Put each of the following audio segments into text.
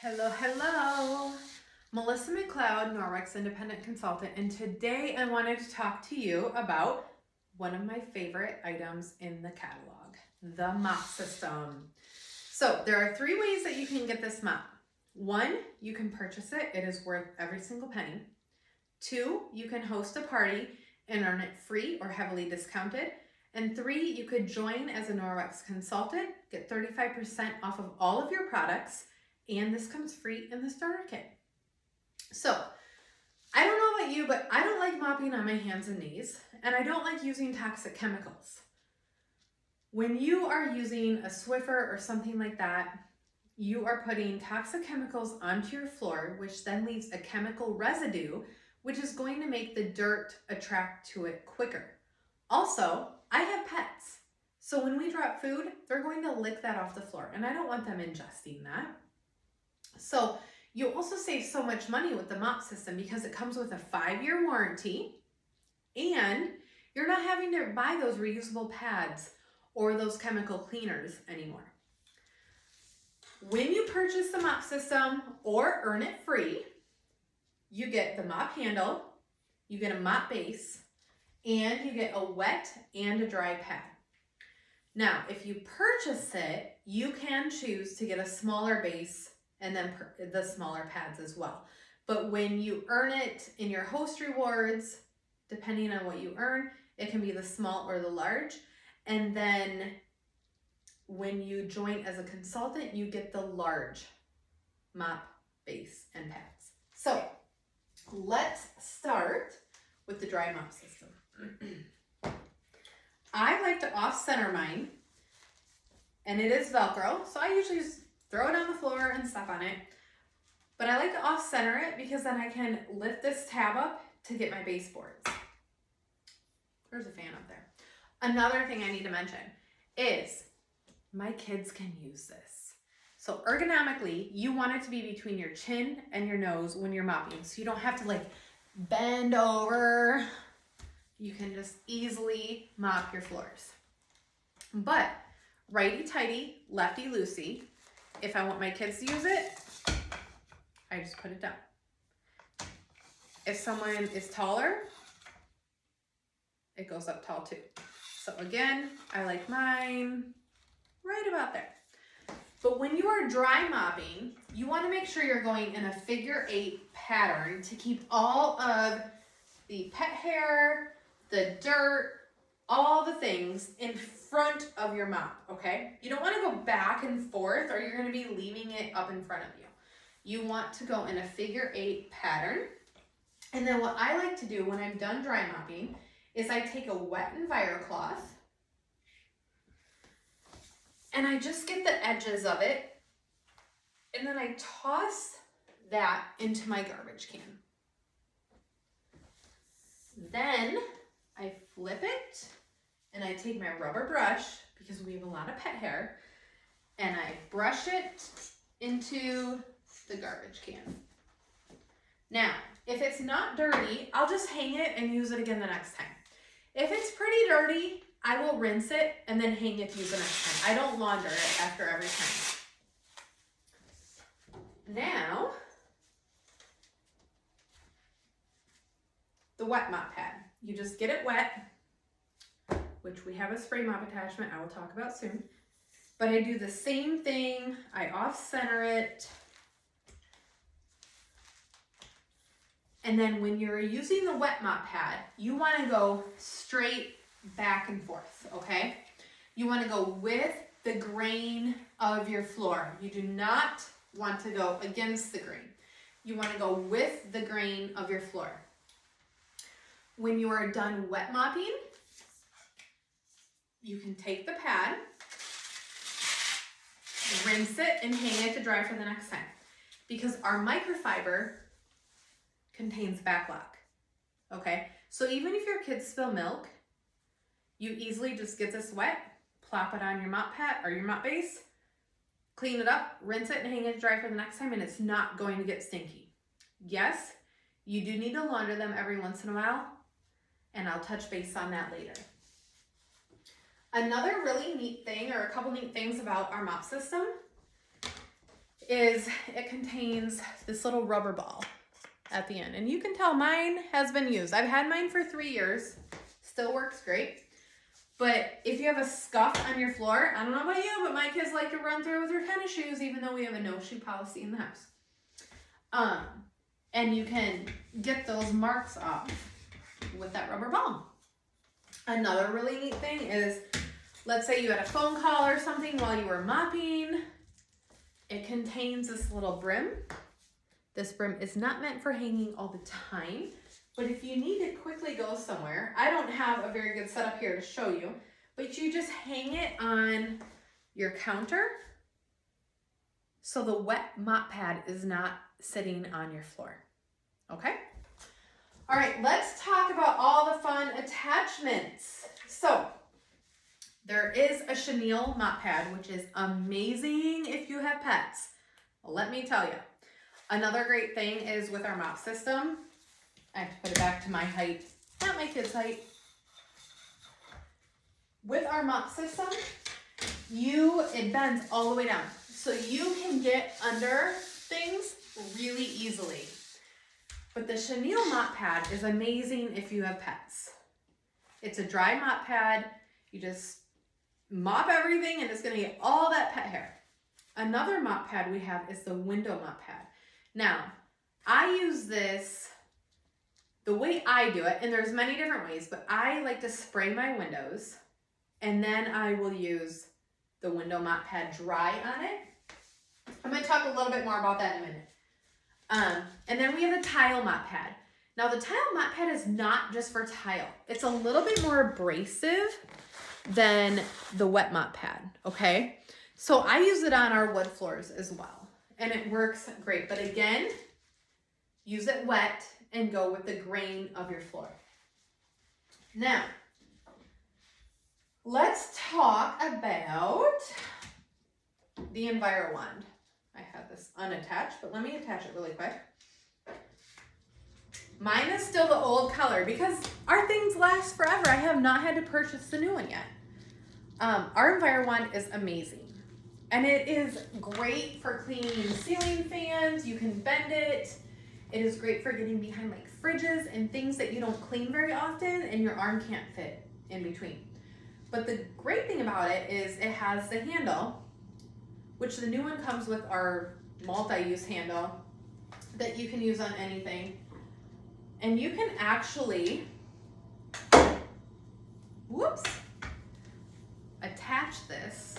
Hello, hello. 𝗀𝗆McLeod, Norwex independent consultant, and today I wanted to talk to you about one of my favorite items in the catalog, the mop system. So there are 3 ways that you can get this mop. 1, you can purchase it. It is worth every single penny. 2, you can host a party and earn it free or heavily discounted. And 3, you could join as a Norwex consultant, get 35% off of all of your products, and this comes free in the starter kit. So, I don't know about you, but I don't like mopping on my hands and knees, and I don't like using toxic chemicals. When you are using a Swiffer or something like that, you are putting toxic chemicals onto your floor, which then leaves a chemical residue, which is going to make the dirt attract to it quicker. Also, I have pets, so when we drop food, they're going to lick that off the floor, and I don't want them ingesting that. So you also save so much money with the mop system because it comes with a 5-year warranty, and you're not having to buy those reusable pads or those chemical cleaners anymore. When you purchase the mop system or earn it free, you get the mop handle, you get a mop base, and you get a wet and a dry pad. Now, if you purchase it, you can choose to get a smaller base and then the smaller pads as well. But when you earn it in your host rewards, depending on what you earn, it can be the small or the large. And then when you join as a consultant, you get the large mop base and pads. So let's start with the dry mop system. I like to off-center mine, and it is Velcro, so I usually just throw it on the floor and step on it. But I like to off-center it because then I can lift this tab up to get my baseboards. There's a fan up there. Another thing I need to mention is my kids can use this. So ergonomically, you want it to be between your chin and your nose when you're mopping, so you don't have to like bend over. You can just easily mop your floors. But righty-tighty, lefty-loosey, if I want my kids to use it, I just put it down. If someone is taller, it goes up tall too. So again, I like mine right about there. But when you are dry mopping, you want to make sure you're going in a figure 8 pattern to keep all of the pet hair, the dirt, all the things in front of your mop, okay? You don't want to go back and forth or you're going to be leaving it up in front of you. You want to go in a figure 8 pattern. And then what I like to do when I'm done dry mopping is I take a wet 𝗫𝗀𝗄𝗃 and I just get the edges of it, and then I toss that into my garbage can. Then I flip it and I take my rubber brush, because we have a lot of pet hair, and I brush it into the garbage can. Now, if it's not dirty, I'll just hang it and use it again the next time. If it's pretty dirty, I will rinse it and then hang it to use the next time. I don't launder it after every time. Now, the wet mop pad. You just get it wet, which we have a spray mop attachment I will talk about soon. But I do the same thing. I off-center it. And then when you're using the wet mop pad, you want to go straight back and forth, okay? You want to go with the grain of your floor. You do not want to go against the grain. You want to go with the grain of your floor. When you are done wet mopping, you can take the pad, rinse it, and hang it to dry for the next time. Because our microfiber contains backlock, okay? So even if your kids spill milk, you easily just get this wet, plop it on your mop pad or your mop base, clean it up, rinse it, and hang it to dry for the next time, and it's not going to get stinky. Yes, you do need to launder them every once in a while, and I'll touch base on that later. Another really neat thing, or a couple neat things about our mop system, is it contains this little rubber ball at the end. And you can tell mine has been used. I've had mine for 3 years. Still works great. But if you have a scuff on your floor, I don't know about you, but my kids like to run through with their tennis shoes, even though we have a no shoe policy in the house. And you can get those marks off with that rubber ball. Another really neat thing is, let's say you had a phone call or something while you were mopping. It contains this little brim. This brim is not meant for hanging all the time, but if you need to quickly go somewhere, I don't have a very good setup here to show you, but you just hang it on your counter so the wet mop pad is not sitting on your floor. Okay? All right, let's talk about all the fun attachments. So there is a chenille mop pad, which is amazing if you have pets. Well, let me tell you. Another great thing is with our mop system, I have to put it back to my height, not my kid's height. With our mop system, it bends all the way down. So you can get under things really easily. But the chenille mop pad is amazing if you have pets. It's a dry mop pad. You just mop everything and it's gonna get all that pet hair. Another mop pad we have is the window mop pad. Now, I use this the way I do it, and there's many different ways, but I like to spray my windows, and then I will use the window mop pad dry on it. I'm gonna talk a little bit more about that in a minute. And then we have the tile mop pad. Now the tile mop pad is not just for tile. It's a little bit more abrasive than the wet mop pad, okay? So I use it on our wood floors as well, and it works great. But again, use it wet and go with the grain of your floor. Now, let's talk about the EnviroWand. I have this unattached, but let me attach it really quick. Mine is still the old color because our things last forever. I have not had to purchase the new one yet. Our EnviroWand is amazing. And it is great for cleaning ceiling fans. You can bend it. It is great for getting behind like fridges and things that you don't clean very often and your arm can't fit in between. But the great thing about it is it has the handle, which the new one comes with our multi-use handle that you can use on anything. And you can actually, attach this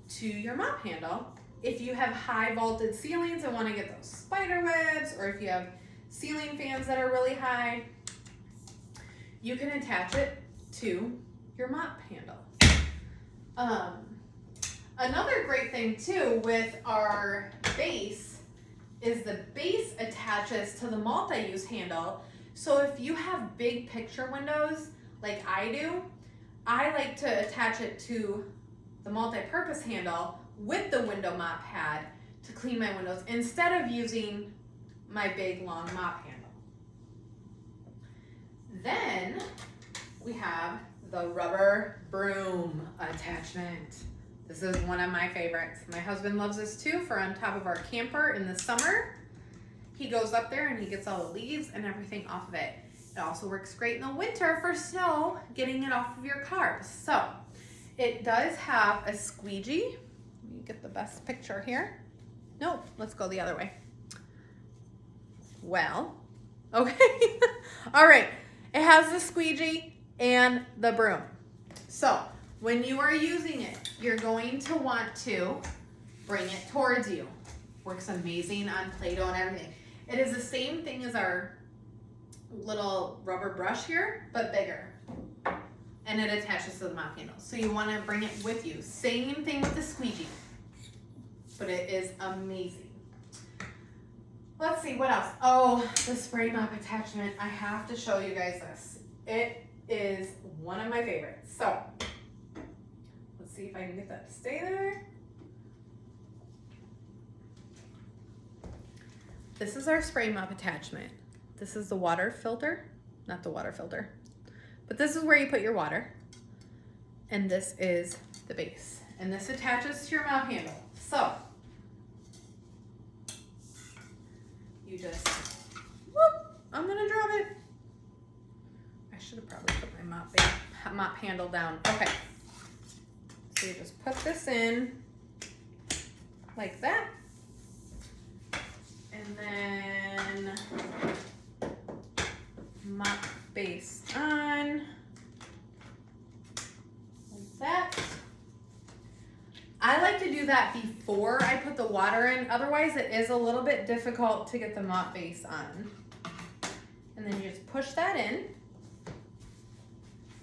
to your mop handle. If you have high vaulted ceilings and want to get those spider webs, or if you have ceiling fans that are really high, you can attach it to your mop handle. Another great thing too with our base is the base attaches to the multi-use handle. So if you have big picture windows like I do, I like to attach it to the multi-purpose handle with the window mop pad to clean my windows instead of using my big long mop handle. Then we have the rubber broom attachment. This is one of my favorites. My husband loves this too for on top of our camper in the summer. He goes up there and he gets all the leaves and everything off of it. It also works great in the winter for snow, getting it off of your cars. So it does have a squeegee. Let me get the best picture here. Nope, let's go the other way. Well, okay. All right, it has the squeegee and the broom. So when you are using it, you're going to want to bring it towards you. Works amazing on Play-Doh and everything. It is the same thing as our little rubber brush here, but bigger. And it attaches to the mop handle. So you want to bring it with you. Same thing with the squeegee, but it is amazing. Let's see, what else? Oh, the spray mop attachment. I have to show you guys this. It is one of my favorites. So let's see if I can get that to stay there. This is our spray mop attachment. This is the water filter, not the water filter, but this is where you put your water. And this is the base. and this attaches to your mop handle. So you just, whoop, I'm gonna drop it. I should have probably put my mop handle down. Okay, so you just put this in like that, and then mop base on, like that. I like to do that before I put the water in, otherwise it is a little bit difficult to get the mop base on. And then you just push that in,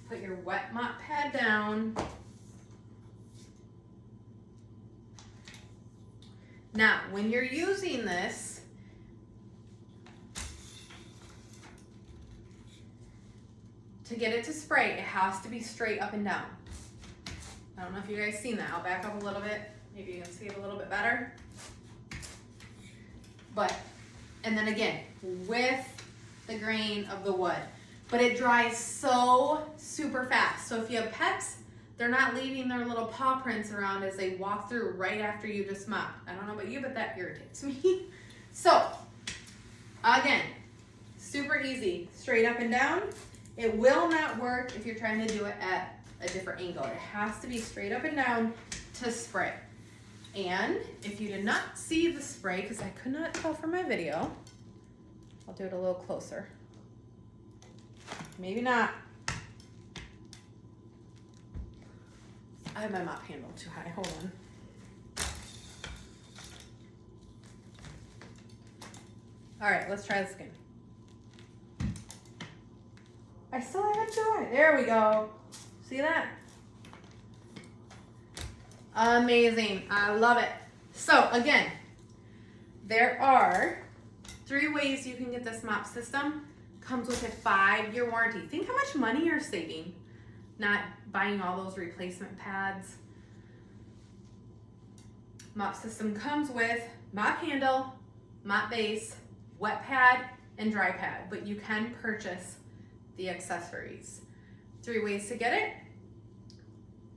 put your wet mop pad down. Now, when you're using this, to get it to spray, it has to be straight up and down. I don't know if you guys seen that. I'll back up a little bit. Maybe you can see it a little bit better. But, and then again, with the grain of the wood. But it dries so super fast. So if you have pets, they're not leaving their little paw prints around as they walk through right after you just mop. I don't know about you, but that irritates me. So, again, super easy. Straight up and down. It will not work if you're trying to do it at a different angle. It has to be straight up and down to spray. And if you did not see the spray, because I could not tell from my video, I'll do it a little closer. Maybe not. I have my mop handle too high. Hold on. All right, let's try this again. I still haven't done it. There we go. See that? Amazing. I love it. So again, there are 3 ways you can get this mop system. Comes with a 5-year warranty. Think how much money you're saving not buying all those replacement pads. Mop system comes with mop handle, mop base, wet pad, and dry pad, but you can purchase the accessories. 3 ways to get it.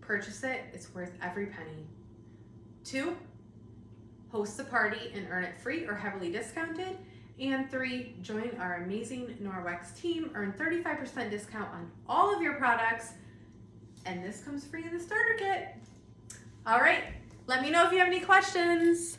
Purchase it, it's worth every penny. 2, host a party and earn it free or heavily discounted. And 3, join our amazing Norwex team, earn 35% discount on all of your products, and this comes free in the starter kit. All right, let me know if you have any questions.